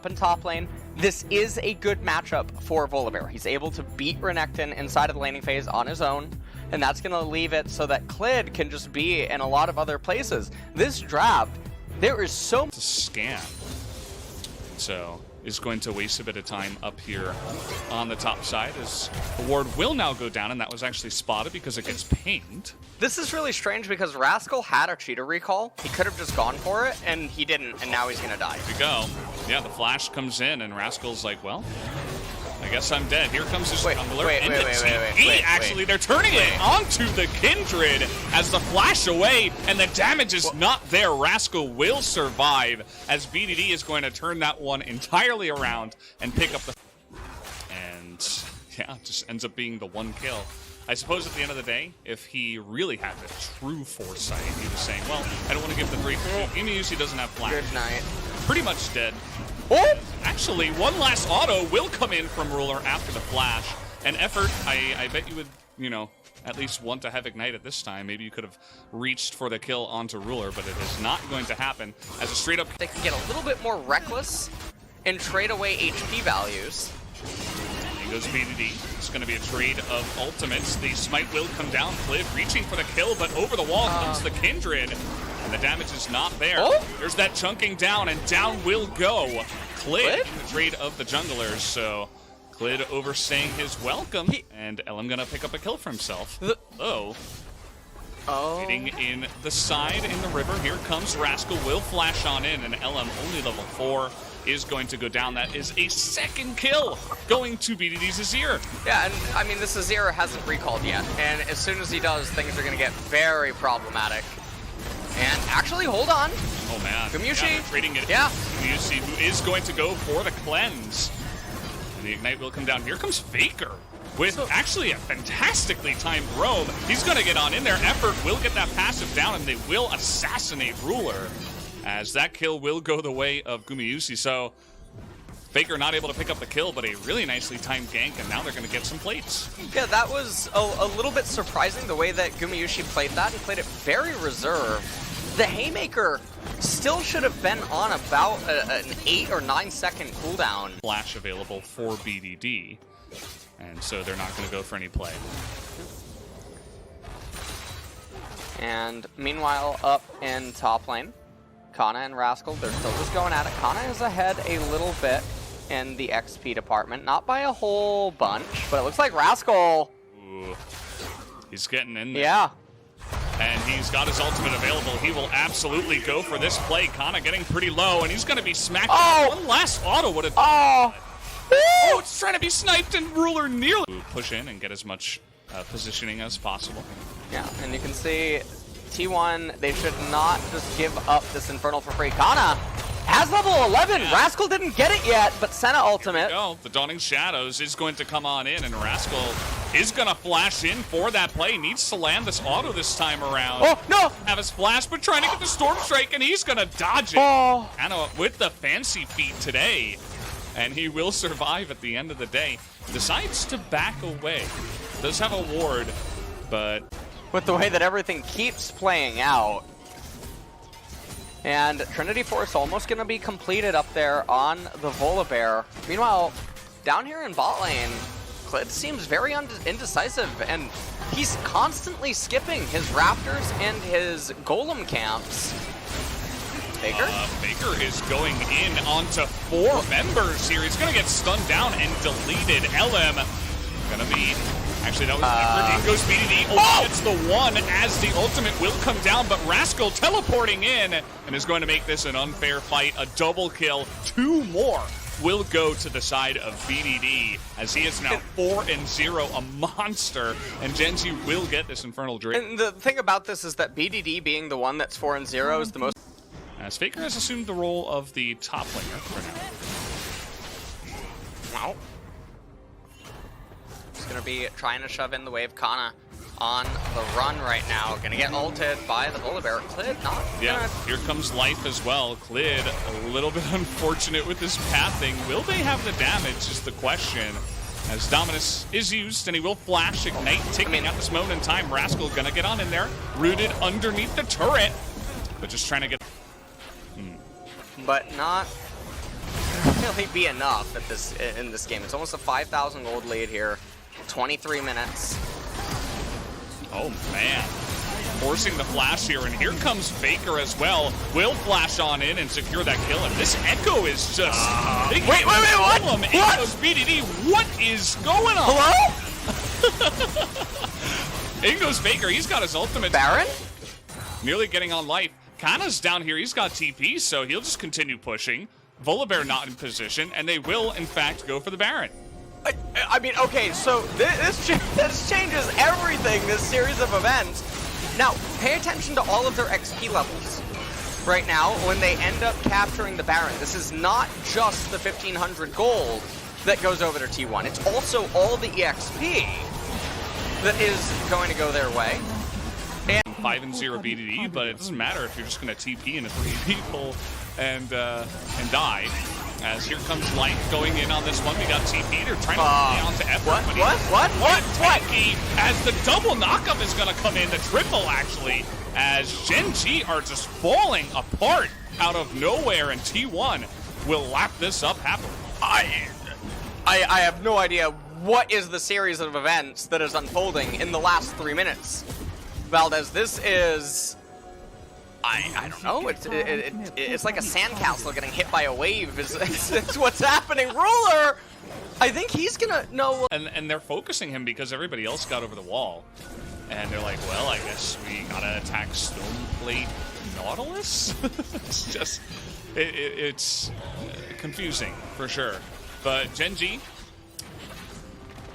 up in top lane. This is a good matchup for Volibear. He's able to beat Renekton inside of the laning phase on his own, and that's going to leave it so that Clid can just be in a lot of other places. This draft, there is so much to scan. So is going to waste a bit of time up here on the top side as the ward will now go down, and that was actually spotted because it gets pinged. This is really strange because Rascal had a cheater recall. He could have just gone for it, and he didn't, and now he's gonna die. Here we go. Yeah, the flash comes in, and Rascal's like, well, I guess I'm dead. Here comes his jungler. Actually, they're turning it onto the Kindred as the flash away, and the damage is not there. Rascal will survive as BDD is going to turn that one entirely around and pick up the... And yeah, just ends up being the one kill. I suppose at the end of the day, if he really had the true foresight, he was saying, well, I don't want to give the 3 He doesn't have flash. Good night. Pretty much dead. Oh! Actually, one last auto will come in from Ruler after the flash. An effort, I bet you would, you know, at least want to have Ignite at this time. Maybe you could have reached for the kill onto Ruler, but it is not going to happen as a straight up... They can get a little bit more reckless and trade away HP values. Here goes BDD. It's going to be a trade of ultimates. The smite will come down. Clid reaching for the kill, but over the wall comes the Kindred. And the damage is not there. Oh? There's that chunking down, and down will go Clid in the trade of the junglers. So Clid overstaying his welcome, and LM gonna pick up a kill for himself. Oh. Hitting in the side in the river. Here comes Rascal, will flash on in, and LM only level 4 is going to go down. That is a second kill going to BDD's Azir. Yeah, and I mean, this Azir hasn't recalled yet, and as soon as he does, things are gonna get very problematic. And actually, hold on. Oh man. Gumyushi. Yeah, trading it. Yeah. Gumyushi, who is going to go for the cleanse. And the Ignite will come down. Here comes Faker with actually a fantastically timed roam. He's going to get on in there. Effort will get that passive down, and they will assassinate Ruler. As that kill will go the way of Gumyushi. So Faker not able to pick up the kill, but a really nicely timed gank, and now they're going to get some plates. Yeah, that was a little bit surprising the way that Gumyushi played that. He played it very reserved. The Haymaker still should have been on about an 8 or 9 second cooldown. Flash available for BDD, and so they're not going to go for any play. And meanwhile, up in top lane, Kana and Rascal, they're still just going at it. Kana is ahead a little bit in the XP department, not by a whole bunch, but it looks like Rascal. Ooh, he's getting in there. Yeah. And he's got his ultimate available. He will absolutely go for this play. Kana getting pretty low, and he's going to be smacked. Oh! One last auto would have... Oh! Oh, it's trying to be sniped, and Ruler nearly... Push in and get as much positioning as possible. Yeah, and you can see T1, they should not just give up this Infernal for free. Kana has level 11. Yeah. Rascal didn't get it yet, but Senna ultimate. Go. The Dawning Shadows is going to come on in, and Rascal is going to flash in for that play. Needs to land this auto this time around. Oh, no! Have his flash, but trying to get the Storm Strike, and he's going to dodge it. Oh. Kana with the fancy feat today, and he will survive at the end of the day. Decides to back away. Does have a ward, but... with the way that everything keeps playing out. And Trinity Force almost going to be completed up there on the Volibear. Meanwhile, down here in bot lane, Clid seems very indecisive, and he's constantly skipping his Raptors and his Golem camps. Faker? Faker is going in onto 4 members here. He's going to get stunned down and deleted. LM going to be... Actually, that was effort. In goes BDD. Oh, it's the one as the ultimate will come down, but Rascal teleporting in and is going to make this an unfair fight. A double kill. 2 more will go to the side of BDD as he is now 4-0, a monster, and Gen.G will get this Infernal Drake. And the thing about this is that BDD being the one that's 4-0 is the most... As Faker has assumed the role of the top laner for now. Wow. Gonna be trying to shove in the wave. Kana on the run right now. Gonna get ulted by the Volibear. Clid not yeah, here comes life as well. Clid a little bit unfortunate with this pathing. Will they have the damage is the question. As Dominus is used, and he will flash Ignite, taking at this moment in time. Rascal gonna get on in there, rooted underneath the turret, but just trying to get... But not really be enough at this in this game. It's almost a 5,000 gold lead here. 23 minutes. Oh, man. Forcing the flash here, and here comes Faker as well. Will flash on in and secure that kill, and this Echo is just... wait, what? Echo's BDD, what is going on? Hello? In goes Faker, he's got his ultimate. Baron? Nearly getting on life. Kana's down here, he's got TP, so he'll just continue pushing. Volibear not in position, and they will, in fact, go for the Baron. I mean, okay, so this changes everything, this series of events. Now, pay attention to all of their XP levels. Right now, when they end up capturing the Baron, this is not just the 1,500 gold that goes over to T1. It's also all the EXP that is going to go their way. And 5-0 BDD, but it doesn't matter if you're just going to TP into 3 people and die. As here comes Light going in on this one. We got TP. They're trying to play onto effort. What? As the double knockup is going to come in, the triple actually, as Gen.G are just falling apart out of nowhere, and T1 will lap this up happily. I have no idea what is the series of events that is unfolding in the last 3 minutes. Valdez, this is... I don't know. It's like a sandcastle getting hit by a wave. It's what's happening. Ruler, I think he's gonna know. And they're focusing him because everybody else got over the wall, and they're like, well, I guess we gotta attack Stoneplate Nautilus. It's just, it's confusing for sure. But Gen.G,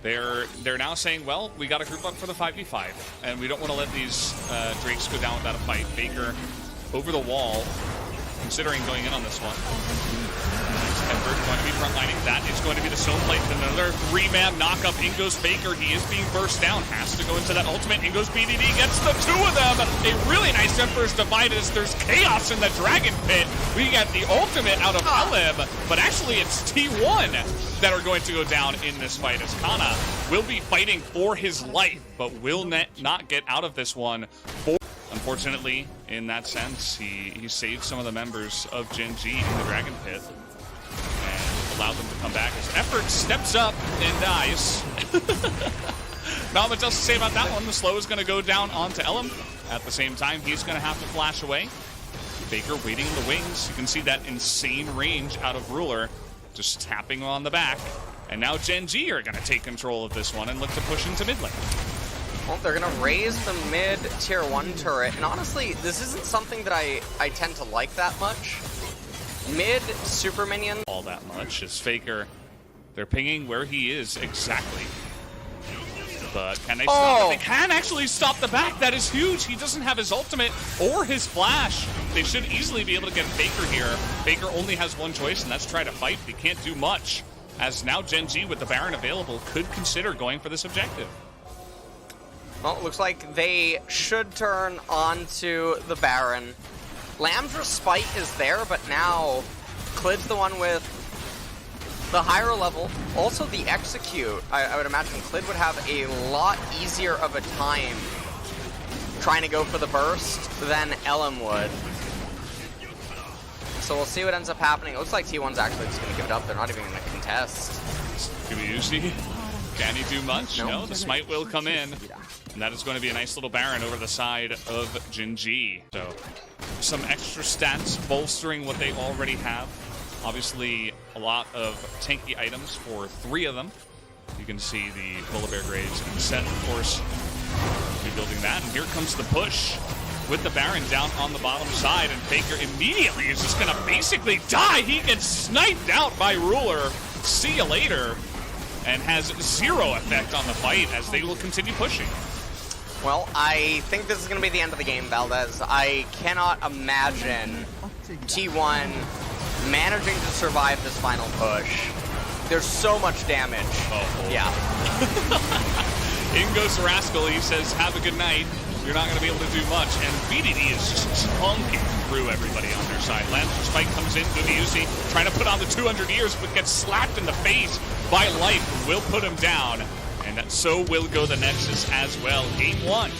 they're now saying, well, we got to group up for the 5v5, and we don't want to let these Drakes go down without a fight. Faker over the wall, considering going in on this one. Effort going to be frontlining. That is going to be the Stoneplate. Another 3-man knockup. In goes Faker. He is being burst down. Has to go into that ultimate. In goes BDD. Gets the 2 of them. A really nice Emperor's Divide as there's chaos in the Dragon Pit. We get the ultimate out of Elib, but actually it's T1 that are going to go down in this fight, as Kana will be fighting for his life, but will not get out of this one. Unfortunately, in that sense, he saved some of the members of Gen.G in the Dragon Pit and allowed them to come back as Effort steps up and dies. Not much else to say about that one. The slow is going to go down onto Elim. At the same time, he's going to have to flash away. Baker waiting in the wings. You can see that insane range out of Ruler, just tapping on the back. And now Gen.G are going to take control of this one and look to push into mid lane. Well, they're going to raise the mid tier 1 turret. And honestly, this isn't something that I tend to like that much. Mid super minion. All that much as Faker, they're pinging where he is exactly. But can they stop it? They can actually stop the back. That is huge. He doesn't have his ultimate or his flash. They should easily be able to get Faker here. Faker only has one choice, and that's try to fight. He can't do much. As now Gen.G with the Baron available could consider going for this objective. Well, it looks like they should turn onto the Baron. Lamb's Respite is there, but now Clid's the one with the higher level. Also the Execute. I would imagine Clid would have a lot easier of a time trying to go for the burst than Elim would. So we'll see what ends up happening. It looks like T1's actually just going to give it up. They're not even going to contest. Kumiushi, can he do much? No, the smite will come in. And that is going to be a nice little Baron over the side of Gen.G. So some extra stats bolstering what they already have. Obviously, a lot of tanky items for 3 of them. You can see the Volibear grades and set, of course, rebuilding that. And here comes the push with the Baron down on the bottom side. And Faker immediately is just going to basically die. He gets sniped out by Ruler. See you later. And has 0 effect on the fight as they will continue pushing. Well, I think this is going to be the end of the game, Valdez. I cannot imagine T1 managing to survive this final push. There's so much damage. Yeah. In goes Rascal. He says, have a good night. You're not going to be able to do much. And BDD is just chunking through everybody on their side. Lance Spike comes in. Kumiushi trying to put on the 200 years, but gets slapped in the face by Life, who will put him down. And so will go the Nexus as well. Game 1.